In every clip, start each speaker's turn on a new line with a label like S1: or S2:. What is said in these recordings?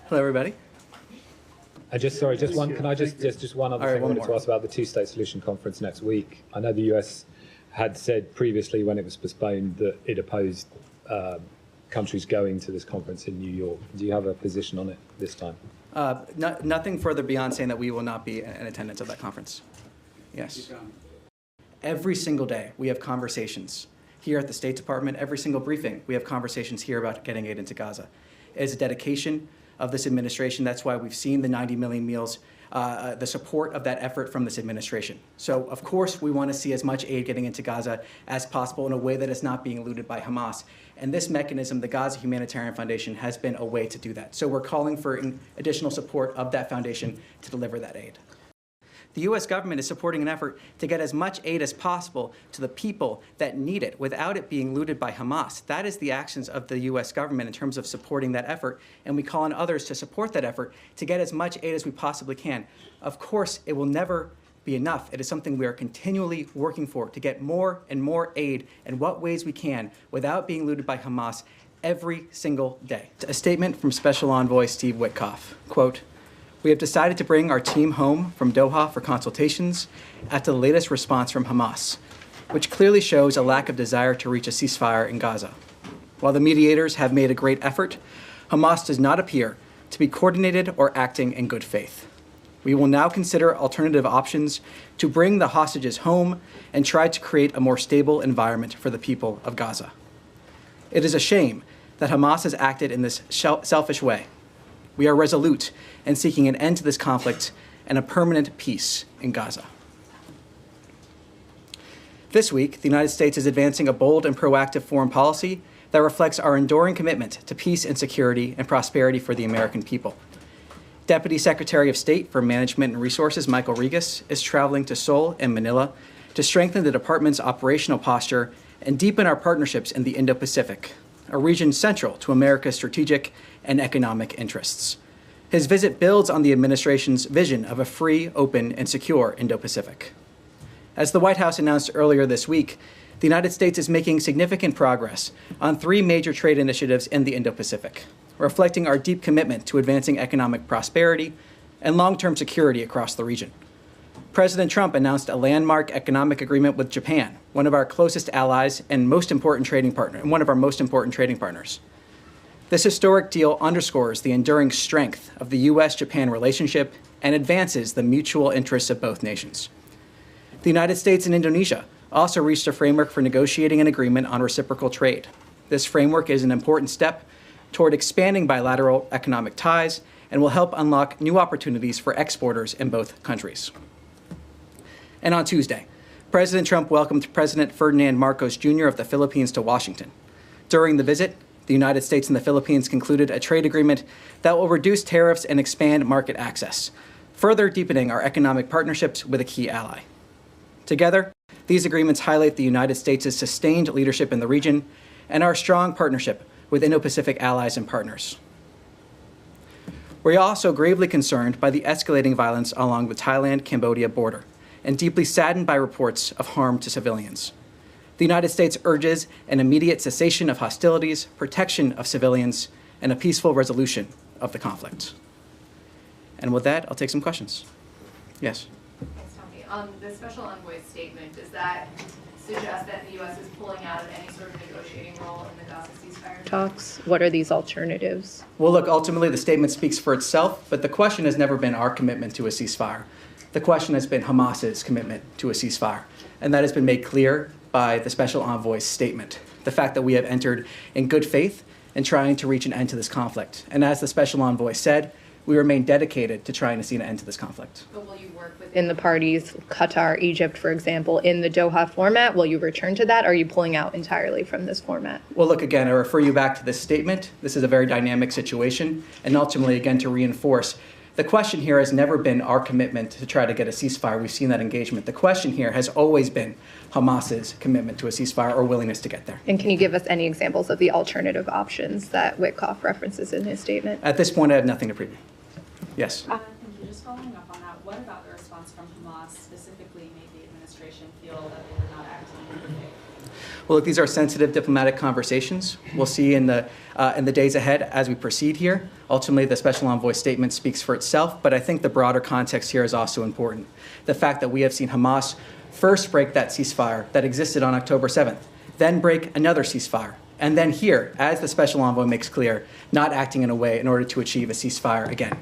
S1: Hello, everybody.
S2: Just one other thing I wanted to ask about the two-state solution conference next week. I know the US had said previously when it was postponed that it opposed countries going to this conference in New York. Do you have a position on it this time?
S1: Nothing further beyond saying that we will not be in attendance of that conference. Yes. Every single day we have conversations here at the State Department. Every single briefing we have conversations here about getting aid into Gaza. It is a dedication of this administration. That's why we've seen the 90 million meals, the support of that effort from this administration. So, of course, we want to see as much aid getting into Gaza as possible in a way that is not being looted by Hamas. And this mechanism, the Gaza Humanitarian Foundation, has been a way to do that. So we're calling for additional support of that foundation to deliver that aid. The U.S. government is supporting an effort to get as much aid as possible to the people that need it without it being looted by Hamas. That is the actions of the U.S. government in terms of supporting that effort, and we call on others to support that effort to get as much aid as we possibly can. Of course, it will never be enough. It is something we are continually working for, to get more and more aid in what ways we can without being looted by Hamas every single day. A statement from Special Envoy Steve Witkoff, quote, "We have decided to bring our team home from Doha for consultations after the latest response from Hamas, which clearly shows a lack of desire to reach a ceasefire in Gaza. While the mediators have made a great effort, Hamas does not appear to be coordinated or acting in good faith. We will now consider alternative options to bring the hostages home and try to create a more stable environment for the people of Gaza. It is a shame that Hamas has acted in this selfish way. We are resolute in seeking an end to this conflict and a permanent peace in Gaza." This week, the United States is advancing a bold and proactive foreign policy that reflects our enduring commitment to peace and security and prosperity for the American people. Deputy Secretary of State for Management and Resources Michael Regas is traveling to Seoul and Manila to strengthen the department's operational posture and deepen our partnerships in the Indo-Pacific, a region central to America's strategic and economic interests. His visit builds on the administration's vision of a free, open, and secure Indo-Pacific. As the White House announced earlier this week, the United States is making significant progress on 3 major trade initiatives in the Indo-Pacific, reflecting our deep commitment to advancing economic prosperity and long-term security across the region. President Trump announced a landmark economic agreement with Japan, one of our closest allies and most important trading partner, and one of our most important trading partners. This historic deal underscores the enduring strength of the U.S.-Japan relationship and advances the mutual interests of both nations. The United States and Indonesia also reached a framework for negotiating an agreement on reciprocal trade. This framework is an important step toward expanding bilateral economic ties and will help unlock new opportunities for exporters in both countries. And on Tuesday, President Trump welcomed President Ferdinand Marcos Jr. of the Philippines to Washington. During the visit, the United States and the Philippines concluded a trade agreement that will reduce tariffs and expand market access, further deepening our economic partnerships with a key ally. Together, these agreements highlight the United States' sustained leadership in the region and our strong partnership with Indo-Pacific allies and partners. We are also gravely concerned by the escalating violence along the Thailand-Cambodia border and deeply saddened by reports of harm to civilians. The United States urges an immediate cessation of hostilities, protection of civilians, and a peaceful resolution of the conflict. And with that, I'll take some questions. Yes?
S3: Thanks, Tommy. On the special envoy's statement, does that suggest that the U.S. is pulling out of any sort of negotiating role in the Gaza ceasefire
S4: talks? What are these alternatives?
S1: Well, look, ultimately the statement speaks for itself, but the question has never been our commitment to a ceasefire. The question has been Hamas's commitment to a ceasefire, and that has been made clear by the special envoy's statement. The fact that we have entered in good faith in trying to reach an end to this conflict. And as the special envoy said, we remain dedicated to trying to see an end to this conflict.
S3: But will you work with
S4: In the parties, Qatar, Egypt, for example, in the Doha format, will you return to that? Or are you pulling out entirely from this format?
S1: Well, look, again, I refer you back to this statement. This is a very dynamic situation. And ultimately, again, to reinforce, the question here has never been our commitment to try to get a ceasefire. We've seen that engagement. The question here has always been Hamas's commitment to a ceasefire or willingness to get there.
S4: And can you give us any examples of the alternative options that Witkoff references in his statement?
S1: At this point, I have nothing to preview. Yes?
S5: Thank you. Just following up on that, what about the response from Hamas, specifically maybe administration feel that they were not acting in good faith?
S1: Well, look, these are sensitive diplomatic conversations. We'll see in the days ahead as we proceed here. Ultimately, the special envoy statement speaks for itself, but I think the broader context here is also important. The fact that we have seen Hamas first break that ceasefire that existed on October 7th, then break another ceasefire, and then here, as the special envoy makes clear, not acting in a way in order to achieve a ceasefire again.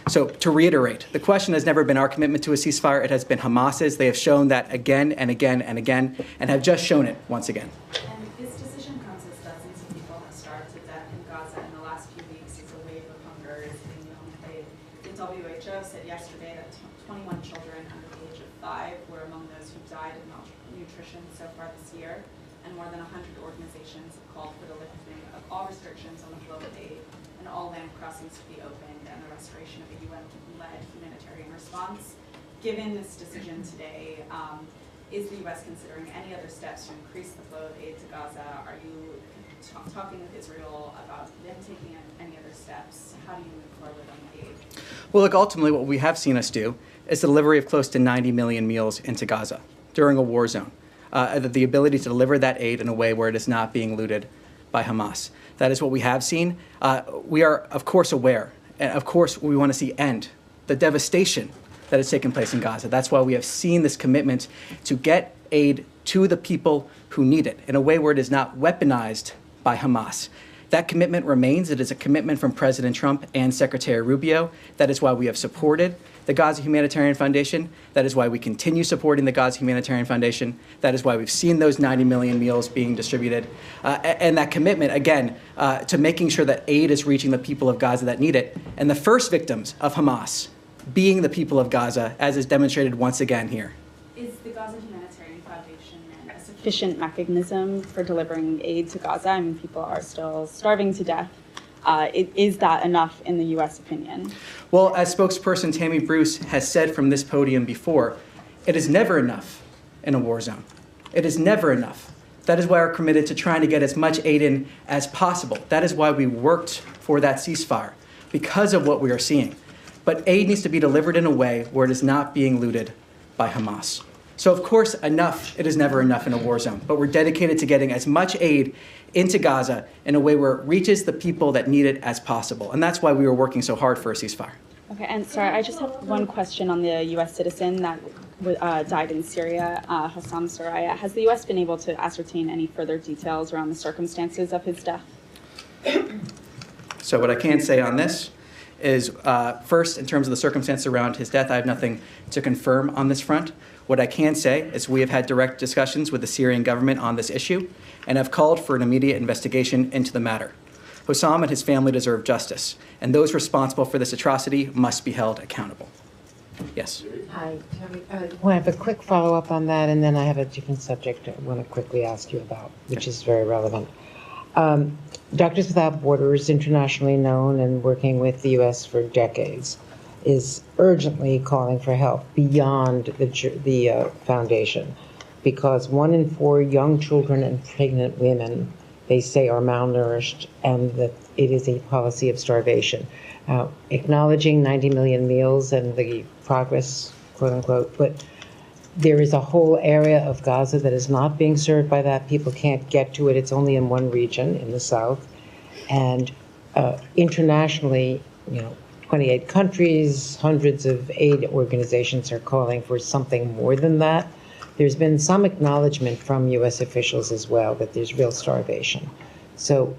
S1: So to reiterate, the question has never been our commitment to a ceasefire. It has been Hamas's. They have shown that again and again and again, and have just shown it once again.
S5: And this decision comes as dozens of people have starved to death in Gaza in the last few weeks as a wave of hunger is hitting the unpaid. The WHO said yesterday that 21 children under the age of 5 were among those who died of malnutrition so far this year, and more than 100 organizations have called for the lifting of all restrictions on the flow of aid and all land crossings to be opened and the restoration of a UN-led humanitarian response. Given this decision today, is the U.S. considering any other steps to increase the flow of aid to Gaza? Are you talking with Israel about them taking any other steps? How do you move forward on the aid?
S1: Well, look, ultimately what we have seen us do is the delivery of close to 90 million meals into Gaza during a war zone. The ability to deliver that aid in a way where it is not being looted by Hamas. That is what we have seen. We are, of course, aware, and of course we want to see end the devastation that has taken place in Gaza. That's why we have seen this commitment to get aid to the people who need it in a way where it is not weaponized by Hamas. That commitment remains. It is a commitment from President Trump and Secretary Rubio. That is why we have supported the Gaza Humanitarian Foundation. That is why we continue supporting the Gaza Humanitarian Foundation. That is why we've seen those 90 million meals being distributed. And that commitment, again, to making sure that aid is reaching the people of Gaza that need it. And the first victims of Hamas being the people of Gaza, as is demonstrated once again here.
S5: Is the Gaza Humanitarian Foundation a sufficient mechanism for delivering aid to Gaza? I mean, people are still starving to death. Is that enough in the U.S. opinion?
S1: Well, as spokesperson Tammy Bruce has said from this podium before, it is never enough in a war zone. It is never enough. That is why we're committed to trying to get as much aid in as possible. That is why we worked for that ceasefire, because of what we are seeing. But aid needs to be delivered in a way where it is not being looted by Hamas. So of course, it is never enough in a war zone, but we're dedicated to getting as much aid into Gaza in a way where it reaches the people that need it as possible. And that's why we were working so hard for a ceasefire.
S5: Okay, and sorry, I just have one question on the U.S. citizen that died in Syria, Hossam Soraya. Has the U.S. been able to ascertain any further details around the circumstances of his death?
S1: So what I can say on this is, first, in terms of the circumstances around his death, I have nothing to confirm on this front. What I can say is we have had direct discussions with the Syrian government on this issue and have called for an immediate investigation into the matter. Hossam and his family deserve justice, and those responsible for this atrocity must be held accountable. Yes.
S6: Hi, Tommy. I want to have a quick follow-up on that, and then I have a different subject I want to quickly ask you about, which is very relevant. Doctors Without Borders, internationally known and working with the U.S. for decades, is urgently calling for help beyond the foundation, because 1 in 4 young children and pregnant women, they say, are malnourished, and that it is a policy of starvation. Acknowledging 90 million meals and the progress, quote unquote, but there is a whole area of Gaza that is not being served by that. People can't get to it. It's only in one region, in the south. And internationally, 28 countries, hundreds of aid organizations are calling for something more than that. There's been some acknowledgement from U.S. officials as well that there's real starvation. So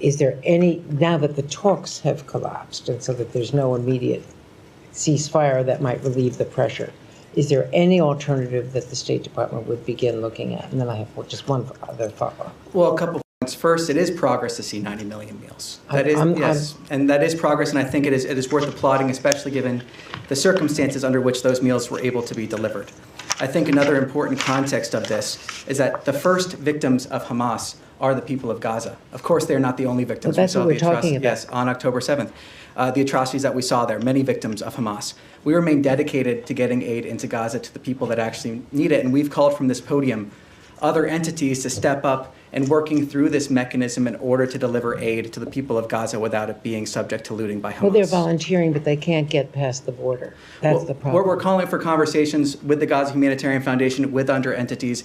S6: is there any, now that the talks have collapsed and so that there's no immediate ceasefire that might relieve the pressure, is there any alternative that the State Department would begin looking at? And then I have just one other follow-up.
S1: Well, a couple points. First, it is progress to see 90 million meals. That is, yes, and that is progress, and I think it is worth applauding, especially given the circumstances under which those meals were able to be delivered. I think another important context of this is that the first victims of Hamas are the people of Gaza. Of course, they're not the only victims.
S6: Well, that's what we're talking about.
S1: Yes, on October 7th. The atrocities that we saw there, many victims of Hamas. We remain dedicated to getting aid into Gaza to the people that actually need it, and we've called from this podium other entities to step up and working through this mechanism in order to deliver aid to the people of Gaza without it being subject to looting by Hamas.
S6: Well, they're volunteering, but they can't get past the border. That's the problem.
S1: We're calling for conversations with the Gaza Humanitarian Foundation, with under entities,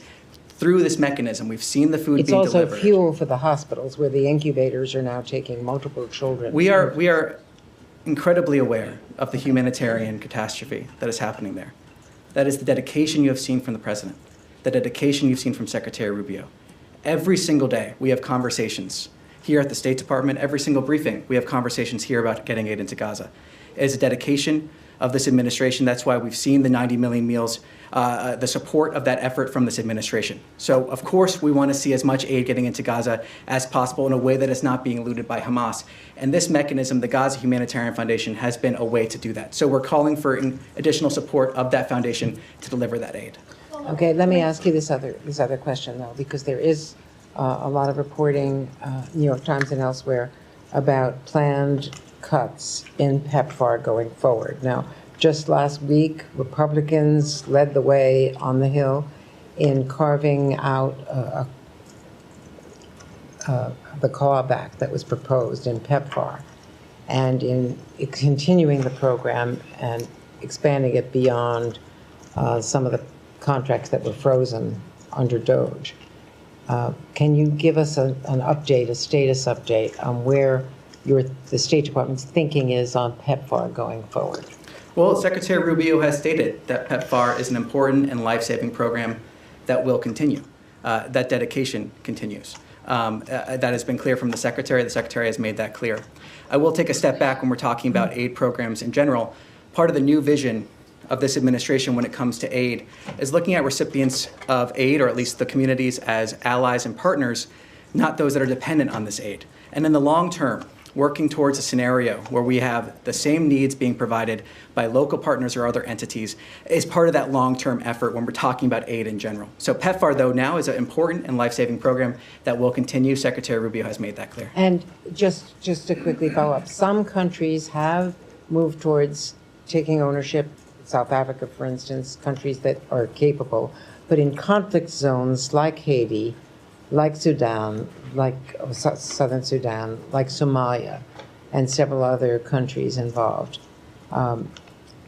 S1: through this mechanism. We've seen the food
S6: It's
S1: being
S6: also
S1: delivered.
S6: fuel for the hospitals where the incubators are now taking multiple children.
S1: We are incredibly aware of the humanitarian catastrophe that is happening there. That is the dedication you have seen from the president, the dedication you've seen from Secretary Rubio. Every single day, we have conversations here at the State Department. Every single briefing, we have conversations here about getting aid into Gaza. It is a dedication of this administration. That's why we've seen the 90 million meals, the support of that effort from this administration. So, of course, we want to see as much aid getting into Gaza as possible in a way that is not being looted by Hamas. And this mechanism, the Gaza Humanitarian Foundation, has been a way to do that. So we're calling for additional support of that foundation to deliver that aid.
S6: Okay, let me ask you this other question, though, because there is a lot of reporting, New York Times and elsewhere, about planned cuts in PEPFAR going forward. Now, just last week, Republicans led the way on the Hill in carving out the clawback that was proposed in PEPFAR and in continuing the program and expanding it beyond some of the contracts that were frozen under DOGE. Can you give us an update, a status update on where the State Department's thinking is on PEPFAR going forward?
S1: Well, Secretary Rubio has stated that PEPFAR is an important and life-saving program that will continue. That dedication continues. That has been clear from the Secretary. The Secretary has made that clear. I will take a step back when we're talking about aid programs in general. Part of the new vision of this administration when it comes to aid is looking at recipients of aid, or at least the communities, as allies and partners, not those that are dependent on this aid. And in the long term, working towards a scenario where we have the same needs being provided by local partners or other entities is part of that long-term effort when we're talking about aid in general. So PEPFAR, though, now is an important and life-saving program that will continue. Secretary Rubio has made that clear.
S6: And just to quickly follow up, some countries have moved towards taking ownership. South Africa, for instance, countries that are capable, but in conflict zones like Haiti, like Sudan, like Southern Sudan, like Somalia, and several other countries involved,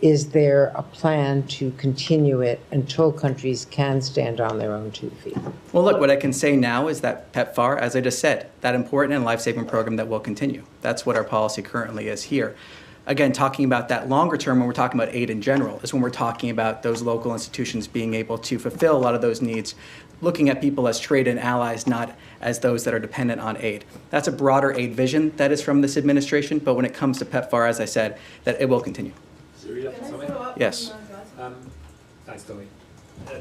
S6: is there a plan to continue it until countries can stand on their own 2 feet?
S1: Well, look, what I can say now is that PEPFAR, as I just said, that important and life-saving program that will continue. That's what our policy currently is here. Again, talking about that longer term when we're talking about aid in general is when we're talking about those local institutions being able to fulfill a lot of those needs, looking at people as trade and allies, not as those that are dependent on aid. That's a broader aid vision that is from this administration, but when it comes to PEPFAR, as I said, that it will continue. Yes.
S2: Thanks, Tommy.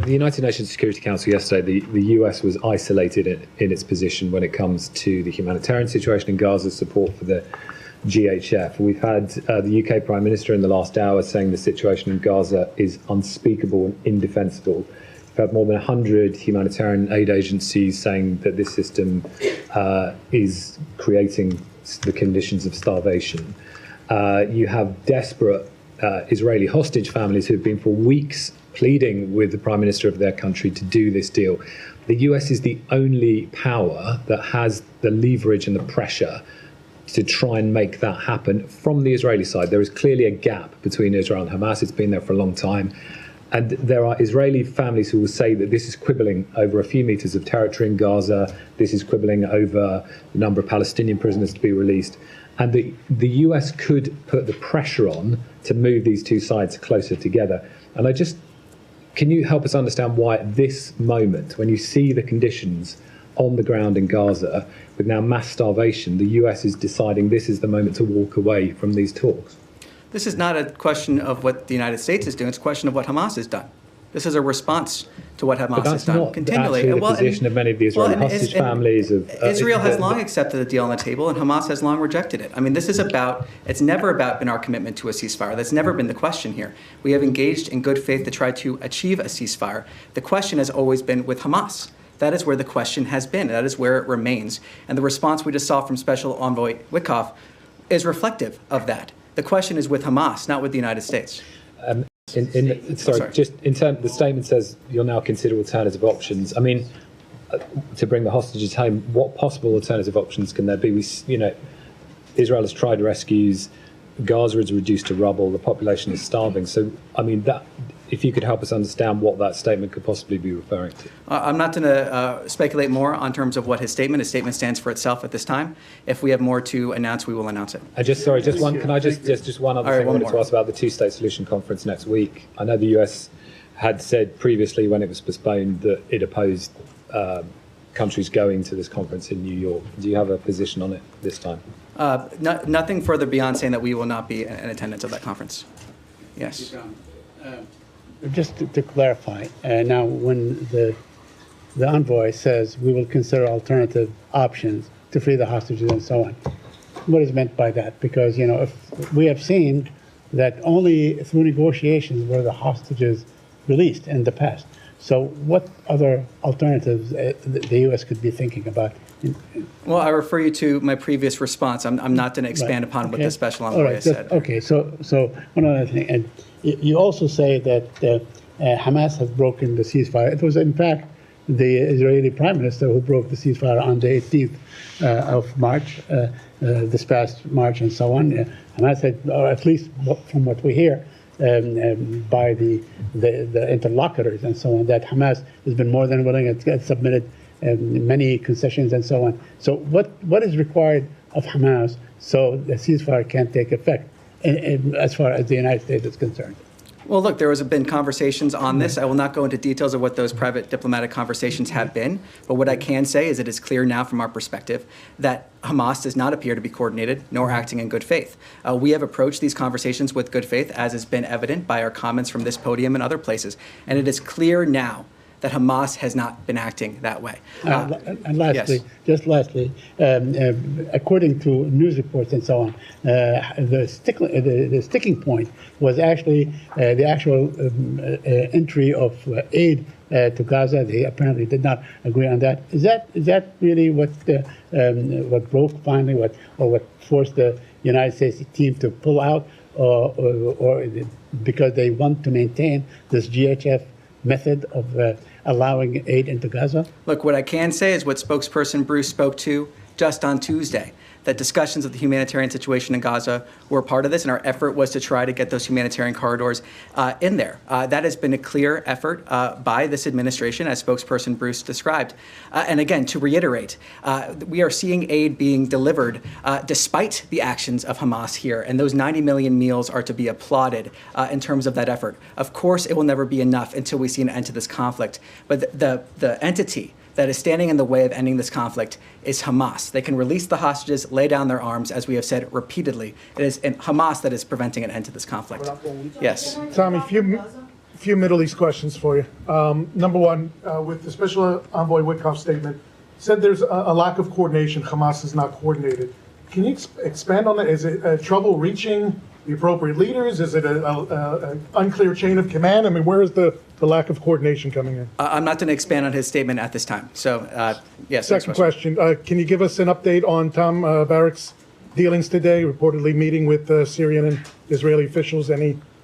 S2: The United Nations Security Council yesterday, the US was isolated in its position when it comes to the humanitarian situation in Gaza, support for the GHF. We've had the UK Prime Minister in the last hour saying the situation in Gaza is unspeakable and indefensible. We've had more than 100 humanitarian aid agencies saying that this system is creating the conditions of starvation. You have desperate Israeli hostage families who have been for weeks pleading with the Prime Minister of their country to do this deal. The US is the only power that has the leverage and the pressure to try and make that happen from the Israeli side. There is clearly a gap between Israel and Hamas. It's been there for a long time. And there are Israeli families who will say that this is quibbling over a few meters of territory in Gaza. This is quibbling over the number of Palestinian prisoners to be released. And the US could put the pressure on to move these two sides closer together. And can you help us understand why at this moment, when you see the conditions on the ground in Gaza, with now mass starvation, the US is deciding this is the moment to walk away from these talks?
S1: This is not a question of what the United States is doing. It's a question of what Hamas has done. This is a response to what Hamas has done continually.
S2: But that's not actually the position of many of the Israeli hostage families.
S1: Israel has long accepted the deal on the table, and Hamas has long rejected it. I mean, it's never been our commitment to a ceasefire. That's never been the question here. We have engaged in good faith to try to achieve a ceasefire. The question has always been with Hamas. That is where the question has been. That is where it remains. And the response we just saw from Special Envoy Wickoff is reflective of that. The question is with Hamas, not with the United States.
S2: Just in terms, the statement says you'll now consider alternative options. I mean, to bring the hostages home, what possible alternative options can there be? Israel has tried rescues. Gaza is reduced to rubble. The population is starving. So, I mean, if you could help us understand what that statement could possibly be referring to.
S1: I'm not going to speculate more on terms of what his statement stands for itself at this time. If we have more to announce, we will announce it.
S2: Can I just one other thing I wanted to ask about the two-state solution conference next week. I know the US had said previously when it was postponed that it opposed countries going to this conference in New York. Do you have a position on it this time?
S1: Nothing further beyond saying that we will not be in attendance of that conference. Yes.
S7: Just to clarify, now when the envoy says we will consider alternative options to free the hostages and so on, what is meant by that? Because, if we have seen that only through negotiations were the hostages released in the past. So what other alternatives the U.S. could be thinking about?
S1: Well, I refer you to my previous response. I'm not going to expand upon what the special envoy has said.
S7: Okay, so one other thing. And you also say that Hamas has broken the ceasefire. It was, in fact, the Israeli Prime Minister who broke the ceasefire on the 18th of March, this past March and so on. Hamas had, or at least from what we hear, by the interlocutors and so on, that Hamas has been more than willing and submitted many concessions and so on. So what is required of Hamas so the ceasefire can take effect as far as the United States is concerned?
S1: Well, look, there has been conversations on this. I will not go into details of what those private diplomatic conversations have been, but what I can say is it is clear now from our perspective that Hamas does not appear to be coordinated nor acting in good faith. We have approached these conversations with good faith, as has been evident by our comments from this podium and other places, and it is clear now that Hamas has not been acting that way.
S7: And lastly,
S1: yes.
S7: According to news reports and so on, the sticking point was actually the actual entry of aid to Gaza. They apparently did not agree on that. Is that really what broke finally, what forced the United States team to pull out, or because they want to maintain this GHF method of allowing aid into Gaza?
S1: Look, what I can say is what spokesperson Bruce spoke to just on Tuesday, that discussions of the humanitarian situation in Gaza were part of this, and our effort was to try to get those humanitarian corridors in there. That has been a clear effort by this administration, as spokesperson Bruce described. And again, to reiterate, we are seeing aid being delivered despite the actions of Hamas here, and those 90 million meals are to be applauded in terms of that effort. Of course, it will never be enough until we see an end to this conflict, but the entity that is standing in the way of ending this conflict is Hamas. They can release the hostages, lay down their arms, as we have said repeatedly. It is Hamas that is preventing an end to this conflict. Yes.
S8: Tommy, few Middle East questions for you. Number one, with the Special Envoy Witkoff's statement, said there's a lack of coordination. Hamas is not coordinated. Can you expand on that? Is it trouble reaching the appropriate leaders? Is it an unclear chain of command? I mean, where is the lack of coordination coming in?
S1: I'm not going to expand on his statement at this time. So, yes.
S8: Second question. Can you give us an update on Tom Barak's dealings today, reportedly meeting with Syrian and Israeli officials?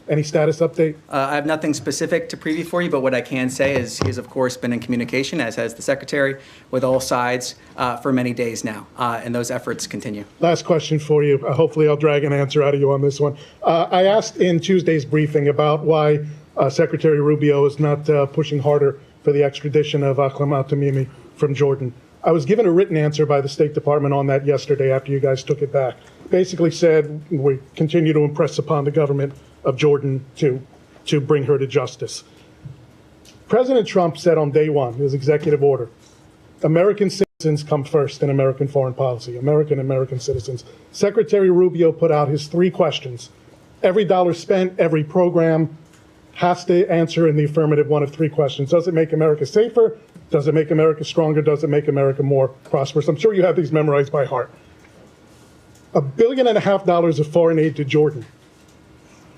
S8: Any status update?
S1: I have nothing specific to preview for you, but what I can say is he has, of course, been in communication, as has the Secretary, with all sides for many days now, and those efforts continue.
S8: Last question for you. Hopefully I'll drag an answer out of you on this one. I asked in Tuesday's briefing about why Secretary Rubio is not pushing harder for the extradition of Akram al-Tamimi from Jordan. I was given a written answer by the State Department on that yesterday after you guys took it back. Basically said we continue to impress upon the government of Jordan to bring her to justice. President Trump said on day one, his executive order, American citizens come first in American foreign policy, American citizens. Secretary Rubio put out his 3 questions. Every dollar spent, every program has to answer in the affirmative one of 3 questions. Does it make America safer? Does it make America stronger? Does it make America more prosperous? I'm sure you have these memorized by heart. $1.5 billion of foreign aid to Jordan.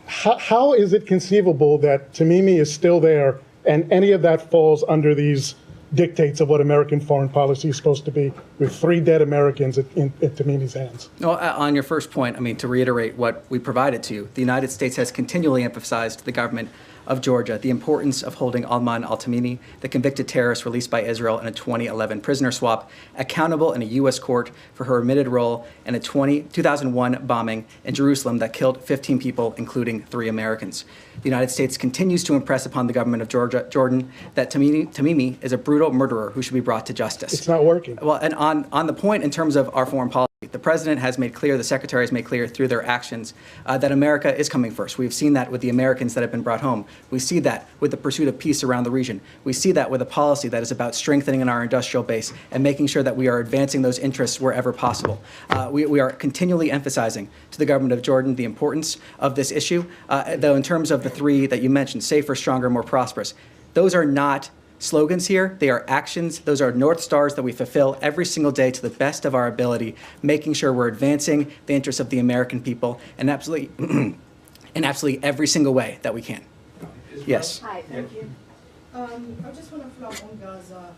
S8: How is it conceivable that Tamimi is still there and any of that falls under these dictates of what American foreign policy is supposed to be, with 3 dead Americans in Tamimi's hands?
S1: Well, on your first point, I mean, to reiterate what we provided to you, the United States has continually emphasized to the government of Georgia the importance of holding Alman al-Tamimi, the convicted terrorist released by Israel in a 2011 prisoner swap, accountable in a U.S. court for her admitted role in a 2001 bombing in Jerusalem that killed 15 people, including 3 Americans. The United States continues to impress upon the government of Jordan that Tamimi is a brutal murderer who should be brought to justice.
S8: It's not working.
S1: Well, and on the point in terms of our foreign policy, the president has made clear, the secretary has made clear through their actions that America is coming first. We've seen that with the Americans that have been brought home. We see that with the pursuit of peace around the region. We see that with a policy that is about strengthening our industrial base and making sure that we are advancing those interests wherever possible. We are continually emphasizing to the government of Jordan the importance of this issue, though in terms of the 3 that you mentioned, safer, stronger, more prosperous, those are not slogans here. They are actions. Those are North Stars that we fulfill every single day to the best of our ability, making sure we're advancing the interests of the American people in absolutely every single way that we can. Yes.
S9: Hi, thank you.
S10: I just want to follow up on Gaza.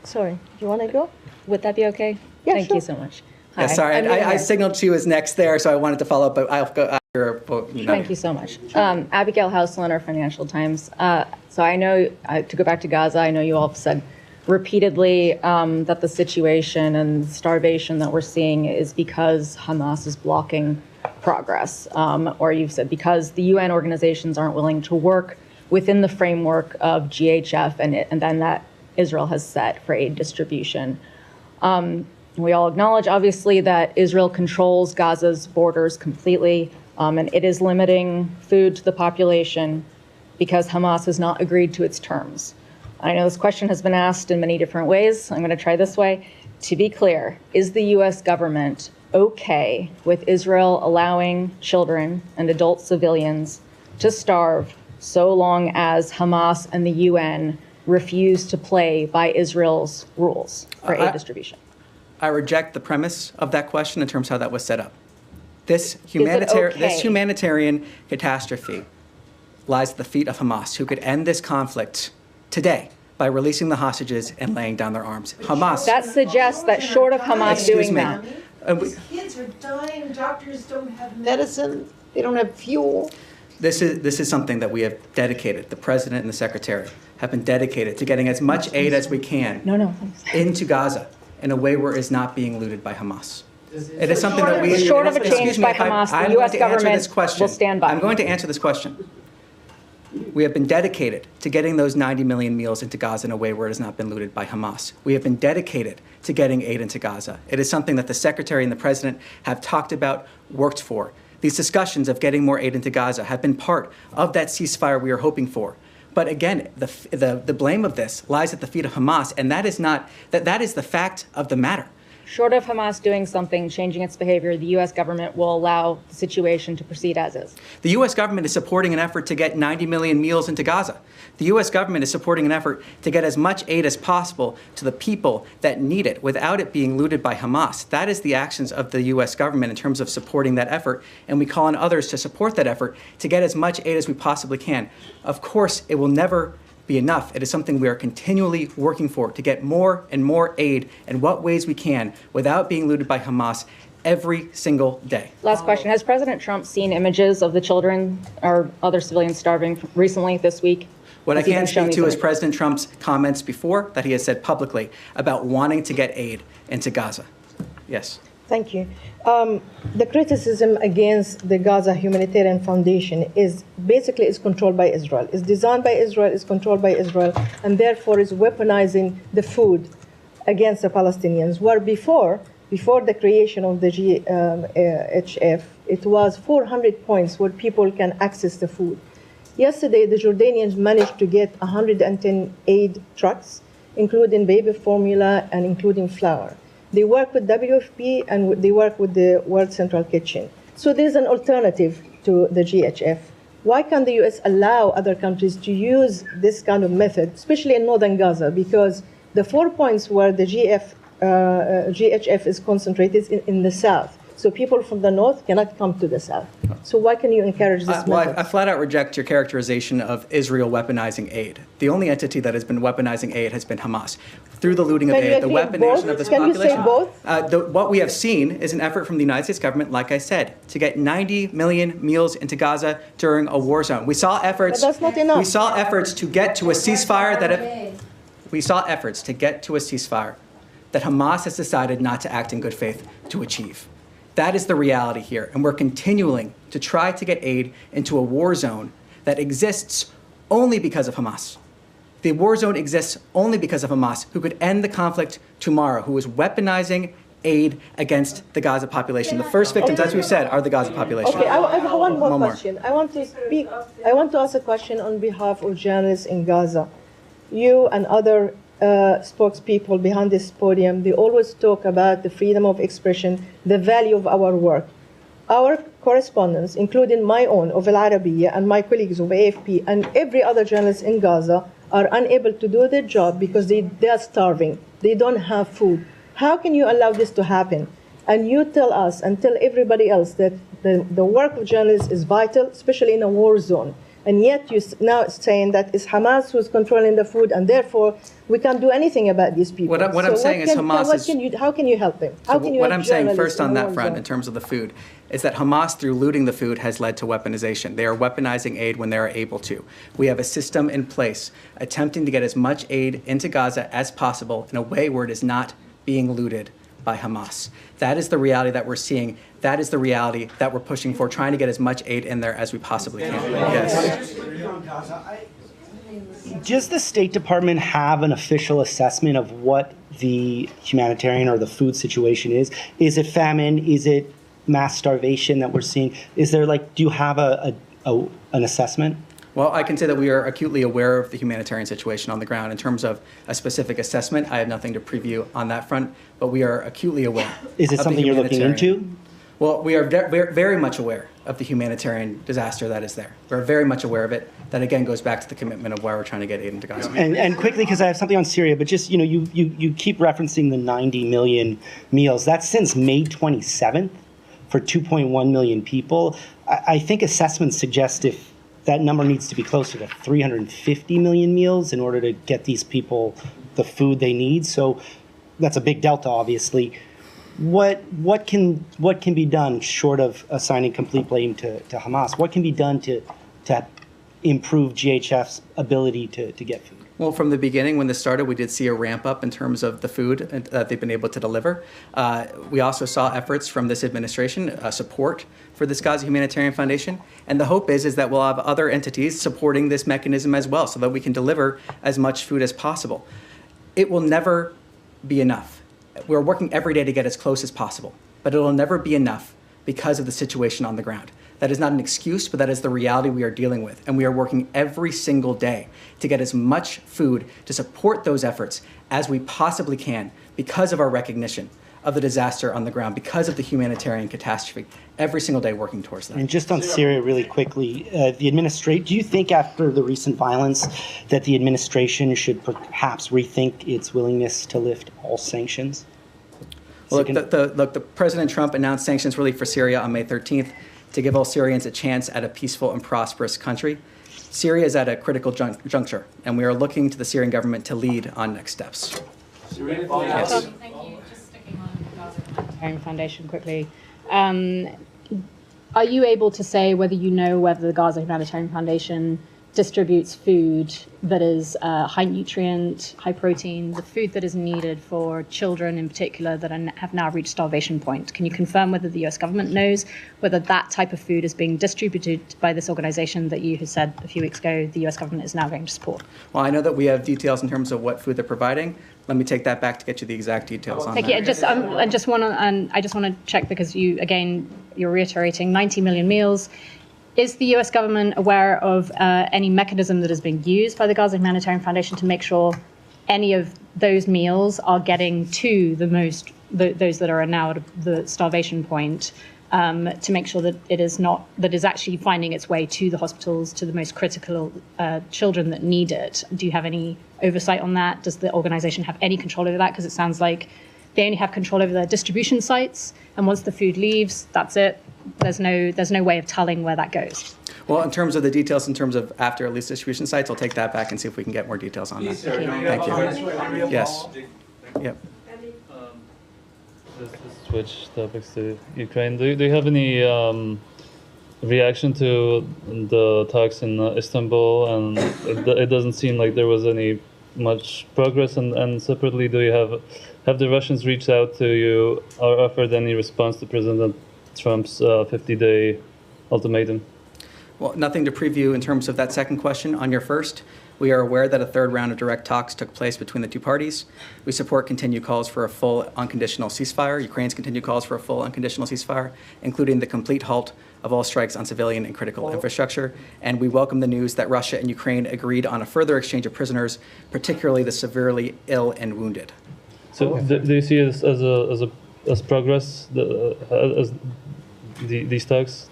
S9: Sorry, do you want to go? Would that be okay?
S10: Yeah,
S9: Thank
S10: sure.
S9: you so much. Hi.
S1: Yes, sorry, I signaled she was next there, so I wanted to follow up, but I'll go after.
S9: Thank you so much. Abigail Houseland, our Financial Times. So I know, to go back to Gaza, I know you all have said repeatedly that the situation and starvation that we're seeing is because Hamas is blocking progress, or you've said because the UN organizations aren't willing to work within the framework of GHF and then that Israel has set for aid distribution. We all acknowledge, obviously, that Israel controls Gaza's borders completely, and it is limiting food to the population because Hamas has not agreed to its terms. I know this question has been asked in many different ways. I'm going to try this way. To be clear, is the U.S. government okay with Israel allowing children and adult civilians to starve so long as Hamas and the UN refuse to play by Israel's rules for aid distribution?
S1: I reject the premise of that question in terms of how that was set up. This
S9: okay?
S1: humanitarian catastrophe lies at the feet of Hamas, who could end this conflict today by releasing the hostages and laying down their arms. Hamas.
S9: That suggests that short of Hamas doing that.
S10: These kids are dying, doctors don't have medicine, they don't have fuel.
S1: This is something that we have dedicated, the president and the secretary have been dedicated to getting as much aid as we can into Gaza in a way where it is not being looted by Hamas. It is something that we...
S9: Short of a change by Hamas, the U.S. government will stand by.
S1: I'm going to answer this question. We have been dedicated to getting those 90 million meals into Gaza in a way where it has not been looted by Hamas. We have been dedicated to getting aid into Gaza. It is something that the secretary and the president have talked about, worked for. These discussions of getting more aid into Gaza have been part of that ceasefire we are hoping for. But again, the blame of this lies at the feet of Hamas, and that is the fact of the matter.
S9: Short of Hamas doing something, changing its behavior, the U.S. government will allow the situation to proceed as is.
S1: The U.S. government is supporting an effort to get 90 million meals into Gaza. The U.S. government is supporting an effort to get as much aid as possible to the people that need it without it being looted by Hamas. That is the actions of the U.S. government in terms of supporting that effort, and we call on others to support that effort to get as much aid as we possibly can. Of course, it will never be enough. It is something we are continually working for, to get more and more aid in what ways we can without being looted by Hamas every single day.
S9: Last question. Has President Trump seen images of the children or other civilians starving recently this week?
S1: What I can speak to is President Trump's comments before that he has said publicly about wanting to get aid into Gaza. Yes.
S10: Thank you. The criticism against the Gaza Humanitarian Foundation is basically controlled by Israel. It's designed by Israel, it's controlled by Israel, and therefore is weaponizing the food against the Palestinians. Where before the creation of the GHF, it was 400 points where people can access the food. Yesterday, the Jordanians managed to get 110 aid trucks, including baby formula and including flour. They work with WFP and they work with the World Central Kitchen. So there's an alternative to the GHF. Why can't the U.S. allow other countries to use this kind of method, especially in northern Gaza? Because the 4 points where the GHF is concentrated is in the south. So people from the north cannot come to the south. So why can you encourage this
S1: Well,
S10: method?
S1: I flat out reject your characterization of Israel weaponizing aid. The only entity that has been weaponizing aid has been Hamas. Through the looting of
S10: Can you
S1: aid, the
S10: agree
S1: weaponization
S10: both?
S1: of this
S10: Can you say
S1: population.
S10: both?
S1: What we have seen is an effort from the United States government, like I said, to get 90 million meals into Gaza during a war zone. We saw efforts.
S10: But that's not enough.
S1: We saw efforts to get to a ceasefire that Hamas has decided not to act in good faith to achieve. That is the reality here, and we're continuing to try to get aid into a war zone that exists only because of Hamas. The war zone exists only because of Hamas, who could end the conflict tomorrow, who is weaponizing aid against the Gaza population. The first victims, as we said, are the Gaza population.
S10: Okay, I have one more
S1: One more.
S10: question. I want to ask a question on behalf of journalists in Gaza. You and other spokespeople behind this podium, they always talk about the freedom of expression, the value of our work. Our correspondents, including my own of Al Arabiya and my colleagues of AFP and every other journalist in Gaza, are unable to do their job because they are starving. They don't have food. How can you allow this to happen? And you tell us and tell everybody else that the work of journalists is vital, especially in a war zone. And yet you're now saying that it's Hamas who's controlling the food, and therefore we can't do anything about these people.
S1: What I'm saying is Hamas is...
S10: How can you help them? How can you
S1: what
S10: help
S1: I'm saying
S10: journalists
S1: first on
S10: in a
S1: that
S10: war
S1: front,
S10: zone?
S1: in terms of the food, is that Hamas, through looting the food, has led to weaponization. They are weaponizing aid when they are able to. We have a system in place attempting to get as much aid into Gaza as possible in a way where it is not being looted by Hamas. That is the reality that we're seeing. That is the reality that we're pushing for, trying to get as much aid in there as we possibly can. Yes.
S11: Does the State Department have an official assessment of what the humanitarian or the food situation is? Is it famine? Is it mass starvation that we're seeing? Is there do you have an assessment?
S1: Well, I can say that we are acutely aware of the humanitarian situation on the ground. In terms of a specific assessment, I have nothing to preview on that front, but we are acutely aware.
S11: Is it something you're looking into?
S1: Well, we are very much aware of the humanitarian disaster that is there. We're very much aware of it. That, again, goes back to the commitment of why we're trying to get aid into Gaza.
S11: And quickly, because I have something on Syria, but just, you keep referencing the 90 million meals. That's since May 27th for 2.1 million people. I think assessments suggest if that number needs to be closer to 350 million meals in order to get these people the food they need. So that's a big delta, obviously. What can be done short of assigning complete blame to Hamas? What can be done to improve GHF's ability to get food?
S1: Well, from the beginning, when this started, we did see a ramp up in terms of the food that they've been able to deliver. We also saw efforts from this administration, support for this Gaza Humanitarian Foundation. And the hope is that we'll have other entities supporting this mechanism as well, so that we can deliver as much food as possible. It will never be enough. We're working every day to get as close as possible, but it will never be enough because of the situation on the ground. That is not an excuse, but that is the reality we are dealing with. And we are working every single day to get as much food to support those efforts as we possibly can because of our recognition of the disaster on the ground, because of the humanitarian catastrophe, every single day working towards that.
S11: And just on Syria really quickly, do you think after the recent violence that the administration should perhaps rethink its willingness to lift all sanctions?
S1: Well, the President Trump announced sanctions relief for Syria on May 13th to give all Syrians a chance at a peaceful and prosperous country. Syria is at a critical juncture, and we are looking to the Syrian government to lead on next steps. Yes.
S12: Thank you. Just sticking on the Gaza Humanitarian Foundation quickly. Are you able to say whether the Gaza Humanitarian Foundation distributes food that is high nutrient, high protein, the food that is needed for children in particular that have now reached starvation point? Can you confirm whether the US government knows whether that type of food is being distributed by this organization that you had said a few weeks ago the US government is now going to support?
S1: Well, I know that we have details in terms of what food they're providing. Let me take that back to get you the exact details on that.
S12: Thank you. I just want to check, because you're reiterating 90 million meals. Is the US government aware of any mechanism that is being used by the Gaza Humanitarian Foundation to make sure any of those meals are getting to those that are now at the starvation point, to make sure that it is actually finding its way to the hospitals, to the most critical children that need it? Do you have any oversight on that? Does the organization have any control over that? Because it sounds like They only have control over their distribution sites, and once the food leaves, that's it. There's no way of telling where that goes.
S1: Well, in terms of the details, in terms of after at least distribution sites, I'll take that back and see if we can get more details on that. Thank you. Yes. Yep.
S13: Just to switch topics to Ukraine. Do you have any reaction to the talks in Istanbul? And it doesn't seem like there was any much progress. And separately, do you have the Russians reached out to you or offered any response to President Trump's 50-day ultimatum?
S1: Well, nothing to preview in terms of that second question. On your first, we are aware that a third round of direct talks took place between the two parties. We support continued calls for a full unconditional ceasefire, Ukraine's continued calls for a full unconditional ceasefire, including the complete halt of all strikes on civilian and critical infrastructure. And we welcome the news that Russia and Ukraine agreed on a further exchange of prisoners, particularly the severely ill and wounded.
S13: So do you see it as progress, as these talks?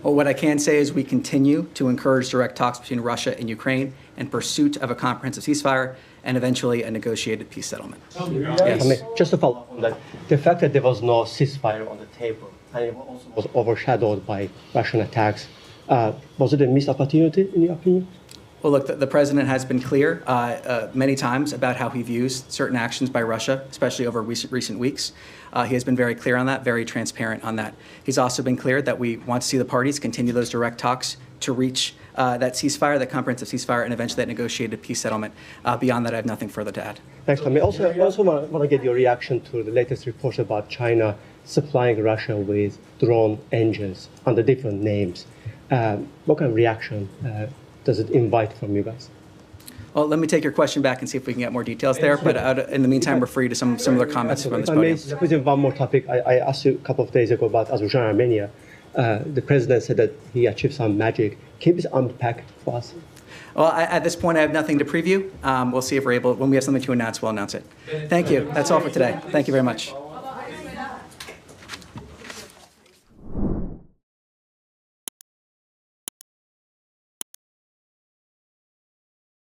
S1: Well, what I can say is we continue to encourage direct talks between Russia and Ukraine in pursuit of a comprehensive ceasefire and eventually a negotiated peace settlement. Yes.
S14: I mean, just to follow up on that, the fact that there was no ceasefire on the table and it also was overshadowed by Russian attacks, was it a missed opportunity in your opinion?
S1: Well, look, the president has been clear many times about how he views certain actions by Russia, especially over recent weeks. He has been very clear on that, very transparent on that. He's also been clear that we want to see the parties continue those direct talks to reach that ceasefire, that comprehensive ceasefire, and eventually that negotiated peace settlement. Beyond that, I have nothing further to add.
S14: Thanks, Tommy. I also want to get your reaction to the latest reports about China supplying Russia with drone engines under different names. What kind of reaction does it invite from you guys?
S1: Well, let me take your question back and see if we can get more details there. But in the meantime, refer you to some similar comments from this podium.
S14: If I may, one more topic. I asked you a couple of days ago about Azerbaijan and Armenia. The president said that he achieved some magic. Can you please unpack for us?
S1: Well, at this point, I have nothing to preview. We'll see if we're able, when we have something to announce, we'll announce it. Thank you. That's all for today. Thank you very much.